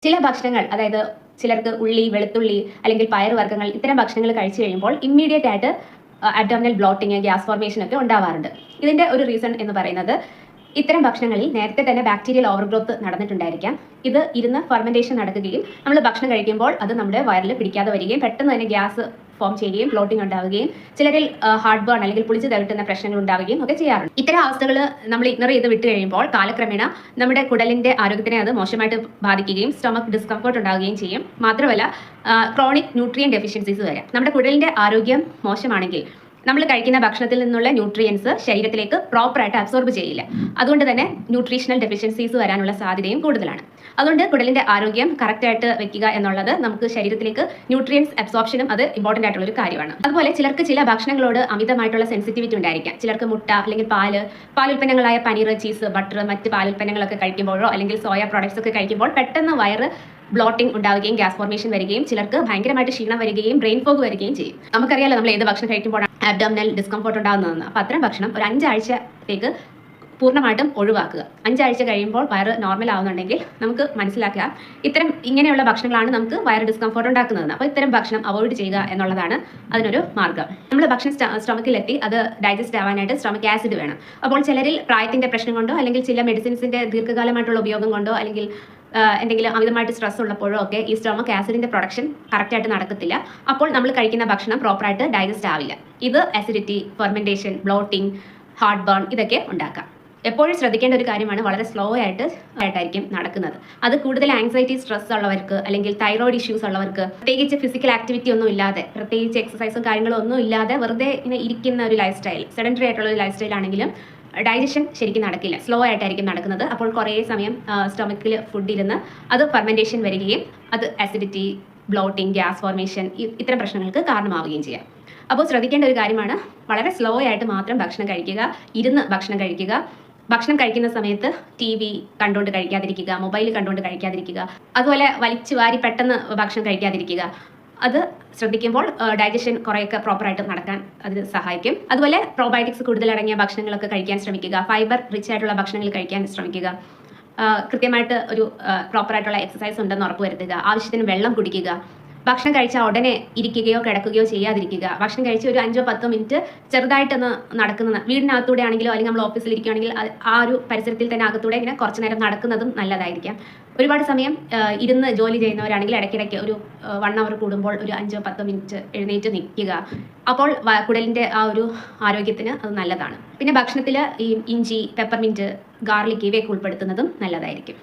ചില ഭക്ഷണങ്ങൾ അതായത് ചിലർക്ക് ഉള്ളി, വെളുത്തുള്ളി അല്ലെങ്കിൽ പയറുവർഗ്ഗങ്ങൾ ഇത്തരം ഭക്ഷണങ്ങൾ കഴിച്ചു കഴിയുമ്പോൾ ഇമ്മീഡിയറ്റ് ആയിട്ട് അബ്ഡോമിനൽ ബ്ലോട്ടിങ്, ഗ്യാസ് ഫോർമേഷൻ ഒക്കെ ഉണ്ടാവാറുണ്ട്. ഇതിന്റെ ഒരു റീസൺ എന്ന് പറയുന്നത് ഇത്തരം ഭക്ഷണങ്ങളിൽ നേരത്തെ തന്നെ ബാക്ടീരിയൽ ഓവർഗ്രോത്ത് നടന്നിട്ടുണ്ടായിരിക്കാം. ഇത് ഇരുന്ന് ഫെർമെന്റേഷൻ നടക്കുകയും നമ്മൾ ഭക്ഷണം കഴിക്കുമ്പോൾ അത് നമ്മുടെ വയറിൽ പിടിക്കാതെ വരികയും പെട്ടെന്ന് തന്നെ ഗ്യാസ് ഫോം ചെയ്യുകയും ബ്ലോട്ടിംഗ് ഉണ്ടാവുകയും ചിലരിൽ ഹാർട്ട് ബേൺ അല്ലെങ്കിൽ പുളിച്ച് തകട്ടുന്ന പ്രശ്നങ്ങൾ ഉണ്ടാവുകയും ഒക്കെ ചെയ്യാറുണ്ട്. ഇത്തരം അവസ്ഥകൾ നമ്മൾ ഇഗ്നോർ ചെയ്ത് വിട്ട് കഴിയുമ്പോൾ കാലക്രമേണ നമ്മുടെ കുടലിന്റെ ആരോഗ്യത്തിനെ അത് മോശമായിട്ട് ബാധിക്കുകയും സ്റ്റൊമക് ഡിസ്കംഫർട്ട് ഉണ്ടാവുകയും ചെയ്യും. മാത്രമല്ല ക്രോണിക് ന്യൂട്രിയൻ ഡെഫിഷ്യൻസീസ് വരാം. നമ്മുടെ കുടലിന്റെ ആരോഗ്യം മോശമാണെങ്കിൽ നമ്മൾ കഴിക്കുന്ന ഭക്ഷണത്തിൽ നിന്നുള്ള ന്യൂട്രിയൻസ് ശരീരത്തിലേക്ക് പ്രോപ്പറായിട്ട് അബ്സോർബ് ചെയ്യില്ല. അതുകൊണ്ട് തന്നെ ന്യൂട്രീഷണൽ ഡെഫിഷ്യൻസീസ് വരാനുള്ള സാധ്യതയും കൂടുതലാണ്. അതുകൊണ്ട് കുടലിന്റെ ആരോഗ്യം കറക്റ്റായിട്ട് വെക്കുക എന്നുള്ളത് നമുക്ക് ശരീരത്തിലേക്ക് ന്യൂട്രിയൻസ് അബ്സോർപ്ഷനും അത് ഇമ്പോർട്ടൻ്റ് ആയിട്ടുള്ള ഒരു കാര്യമാണ്. അതുപോലെ ചിലർക്ക് ചില ഭക്ഷണങ്ങളോട് അമിതമായിട്ടുള്ള സെൻസിറ്റിവിറ്റി ഉണ്ടായിരിക്കാം. ചിലർക്ക് മുട്ട അല്ലെങ്കിൽ പാലുൽപ്പന്നങ്ങളായ പനീർ, ചീസ്, ബട്ടർ, മറ്റ് പാലുൽപ്പന്നങ്ങളൊക്കെ കഴിക്കുമ്പോഴോ അല്ലെങ്കിൽ സോയ പ്രോഡക്ട്സ് ഒക്കെ കഴിക്കുമ്പോൾ പെട്ടെന്ന് വയറ് ബ്ലോട്ടിംഗ് ഉണ്ടാവുകയും ഗ്യാസ് ഫോർമേഷൻ വരികയും ചിലർക്ക് ഭയങ്കരമായിട്ട് ക്ഷീണം വരികയും ബ്രെയിൻ ഫോഗ് വരികയും ചെയ്യും. നമുക്കറിയാലോ നമ്മൾ ഏത് ഭക്ഷണം കഴിക്കുമ്പോഴാണ് അബ്ഡോമിനൽ ഡിസ്കംഫർട്ട് ഉണ്ടാകുന്നതെന്ന്. അപ്പോൾ അത്തരം ഭക്ഷണം ഒരു 5 ആഴ്ചത്തേക്ക് പൂർണ്ണമായിട്ടും ഒഴിവാക്കുക. 5 ആഴ്ച കഴിയുമ്പോൾ വയറ് നോർമൽ ആവുന്നുണ്ടെങ്കിൽ നമുക്ക് മനസ്സിലാക്കുക ഇങ്ങനെയുള്ള ഭക്ഷണങ്ങളാണ് നമുക്ക് വയറ് ഡിസ്കംഫർട്ട് ഉണ്ടാക്കുന്നതെന്ന്. അപ്പോൾ ഇത്തരം ഭക്ഷണം അവോയ്ഡ് ചെയ്യുക എന്നുള്ളതാണ് അതിനൊരു മാർഗ്ഗം. നമ്മൾ ഭക്ഷണം സ്റ്റൊമക്കിലെത്തി അത് ഡൈജസ്റ്റ് ആവാനായിട്ട് സ്റ്റൊമക് ആസിഡ് വേണം. അപ്പോൾ ചിലരിൽ പ്രായത്തിന്റെ പ്രശ്നം കൊണ്ടോ അല്ലെങ്കിൽ ചില മെഡിസിൻസിന്റെ ദീർഘകാലമായിട്ടുള്ള ഉപയോഗം കൊണ്ടോ അല്ലെങ്കിൽ എന്തെങ്കിലും അമിതമായിട്ട് സ്ട്രെസ് ഉള്ളപ്പോഴോ ഒക്കെ ഈ സ്റ്റൊമക് ആസിഡിന്റെ പ്രൊഡക്ഷൻ കറക്റ്റായിട്ട് നടക്കത്തില്ല. അപ്പോൾ നമ്മൾ കഴിക്കുന്ന ഭക്ഷണം പ്രോപ്പറായിട്ട് ഡൈജസ്റ്റ് ആവില്ല. ഇത് acidity, fermentation, bloating, heartburn ഇതൊക്കെ ഉണ്ടാക്കാം. എപ്പോഴും ശ്രദ്ധിക്കേണ്ട ഒരു കാര്യമാണ്, വളരെ സ്ലോ ആയിട്ടായിരിക്കും നടക്കുന്നത്. അത് കൂടുതൽ ആങ്സൈറ്റി, സ്ട്രെസ് ഉള്ളവർക്ക് അല്ലെങ്കിൽ തൈറോയ്ഡ് ഇഷ്യൂസ് ഉള്ളവർക്ക് പ്രത്യേകിച്ച് ഫിസിക്കൽ ആക്ടിവിറ്റി ഒന്നും ഇല്ലാതെ, പ്രത്യേകിച്ച് എക്സസൈസും കാര്യങ്ങളും ഒന്നും ഇല്ലാതെ വെറുതെ ഇങ്ങനെ ഇരിക്കുന്ന ഒരു ലൈഫ് സ്റ്റൈൽ, സെഡൻറ്ററി ആയിട്ടുള്ള ഒരു ലൈഫ് സ്റ്റൈൽ ആണെങ്കിലും ഡൈജഷൻ ശരിക്കും നടക്കില്ല, സ്ലോ ആയിട്ടായിരിക്കും നടക്കുന്നത്. അപ്പോൾ കുറേ സമയം സ്റ്റൊമക്കിൽ ഫുഡ് ഇരുന്ന് അത് ഫെർമെന്റേഷൻ വരികയും അത് അസിഡിറ്റി, ബ്ലോട്ടിംഗ്, ഗ്യാസ് ഫോർമേഷൻ ഇത്തരം പ്രശ്നങ്ങൾക്ക് കാരണമാവുകയും ചെയ്യാം. അപ്പോൾ ശ്രദ്ധിക്കേണ്ട ഒരു കാര്യമാണ്, വളരെ സ്ലോ ആയിട്ട് മാത്രം ഭക്ഷണം കഴിക്കുക, ഇരുന്ന് ഭക്ഷണം കഴിക്കുക. ഭക്ഷണം കഴിക്കുന്ന സമയത്ത് TV കണ്ടുകൊണ്ട് കഴിക്കാതിരിക്കുക, മൊബൈൽ കണ്ടുകൊണ്ട് കഴിക്കാതിരിക്കുക, അതുപോലെ വലിച്ചു വാരി പെട്ടെന്ന് ഭക്ഷണം കഴിക്കാതിരിക്കുക. അത് ശ്രദ്ധിക്കുമ്പോൾ ഡൈജഷൻ കുറേയൊക്കെ പ്രോപ്പറായിട്ട് നടക്കാൻ അത് സഹായിക്കും. അതുപോലെ പ്രോബയോട്ടിക്സ് കൂടുതൽ അടങ്ങിയ ഭക്ഷണങ്ങളൊക്കെ കഴിക്കാൻ ശ്രമിക്കുക. ഫൈബർ റിച്ച് ആയിട്ടുള്ള ഭക്ഷണങ്ങൾ കഴിക്കാൻ ശ്രമിക്കുക. കൃത്യമായിട്ട് ഒരു പ്രോപ്പറായിട്ടുള്ള എക്സസൈസ് ഉണ്ടെന്ന് ഉറപ്പുവരുത്തുക. ആവശ്യത്തിന് വെള്ളം കുടിക്കുക. ഭക്ഷണം കഴിച്ചാൽ ഉടനെ ഇരിക്കുകയോ കിടക്കുകയോ ചെയ്യാതിരിക്കുക. ഭക്ഷണം കഴിച്ച് ഒരു 5-10 മിനിറ്റ് ചെറുതായിട്ടൊന്ന് നടക്കുന്നത്, വീടിനകത്തൂടെ ആണെങ്കിലോ അല്ലെങ്കിൽ നമ്മൾ ഓഫീസിൽ ഇരിക്കുകയാണെങ്കിൽ ആ ഒരു പരിസരത്തിൽ തന്നെ അകത്തൂടെ ഇങ്ങനെ കുറച്ച് നേരം നടക്കുന്നതും നല്ലതായിരിക്കാം. ഒരുപാട് സമയം ഇരുന്ന് ജോലി ചെയ്യുന്നവരാണെങ്കിൽ ഇടയ്ക്കിടയ്ക്ക് ഒരു 1 അവർ കൂടുമ്പോൾ ഒരു 5-10 മിനിറ്റ് എഴുന്നേറ്റ് നിൽക്കുക. അപ്പോൾ കുടലിൻ്റെ ആ ഒരു ആരോഗ്യത്തിന് അത് നല്ലതാണ്. പിന്നെ ഭക്ഷണത്തിൽ ഈ ഇഞ്ചി, പെപ്പർമിൻറ്റ്, ഗാർലിക് ഇവയൊക്കെ ഉൾപ്പെടുത്തുന്നതും നല്ലതായിരിക്കും.